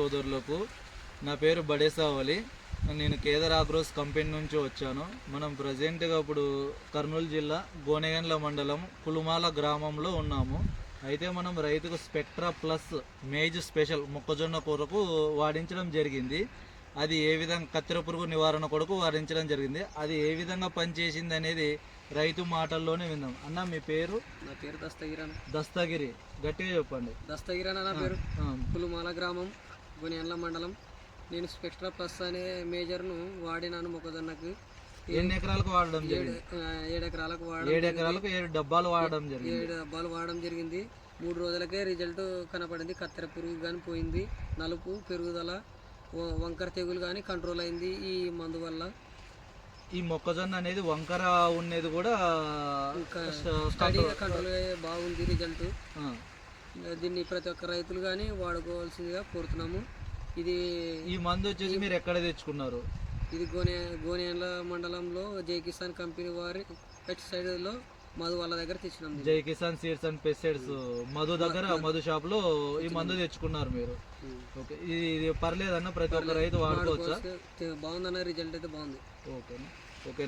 సోదరులకు నా పేరు బడేసావలి. నేను కేదార్ ఆగ్రోస్ కంపెనీ నుంచి వచ్చాను. మనం ప్రజెంట్గా ఇప్పుడు కర్నూలు జిల్లా గోనెగండ్ల మండలం కులుమాల గ్రామంలో ఉన్నాము. అయితే మనం రైతుకు స్పెక్ట్రా ప్లస్ మేజ్ స్పెషల్ మొక్కజొన్న కొరకు వాడించడం జరిగింది. అది ఏ విధంగా కత్తెర పురుగు నివారణ కొరకు వాడించడం జరిగింది. అది ఏ విధంగా పనిచేసింది అనేది రైతు మాటల్లోనే విందాం. అన్న మీ పేరు? నా పేరు దస్తగిరన్. దస్తగిరి, గట్టిగా చెప్పండి. దస్తగిరన్ నా పేరు. పులుమాల గ్రామం, గోనెగండ్ల మండలం. నేను స్పెక్ట్రా ప్లస్ అనే మేజర్ను వాడినాను మొక్కజొన్నకు. ఎన్ని ఎకరాలకు వాడడం జరిగింది? 7 ఎకరాలకు 7 ఎకరాలకు 7 డబ్బాలు వాడడం జరిగింది. 7 డబ్బాలు వాడడం జరిగింది. 3 రోజులకే రిజల్ట్ కనపడింది. కత్తెర పురుగు కానీ పోయింది, నలుపు పెరుగుదల, వంకర తెగులు కానీ కంట్రోల్ అయింది ఈ మందు వల్ల. ఈ మొక్కజొన్న అనేది వంకర ఉన్నది కూడా స్టడీగా కంట్రోల్ బాగుంది రిజల్ట్. దీన్ని ప్రతి ఒక్క రైతులు కానీ వాడుకోవాల్సిందిగా కోరుతున్నాము. ఇది ఈ మందు వచ్చేసి మీరు ఎక్కడ తెచ్చుకున్నారు? ఇది గోనెగండ్ల మండలంలో జై కిసాన్ కంపెనీ వారి పెస్టిసైడ్లో మధు వాళ్ళ దగ్గర తెచ్చినాం. జై Kisan seeds and pesticides Madhu దగ్గర, మధు షాప్ లో ఈ మందు తెచ్చుకున్నారు మీరు. ఓకే, ఇది పర్లేదన్న ప్రతి ఒక్క రైతు వాడుకోవచ్చా? బాగుందన్న, రిజల్ట్ అయితే బాగుంది. Okay okay.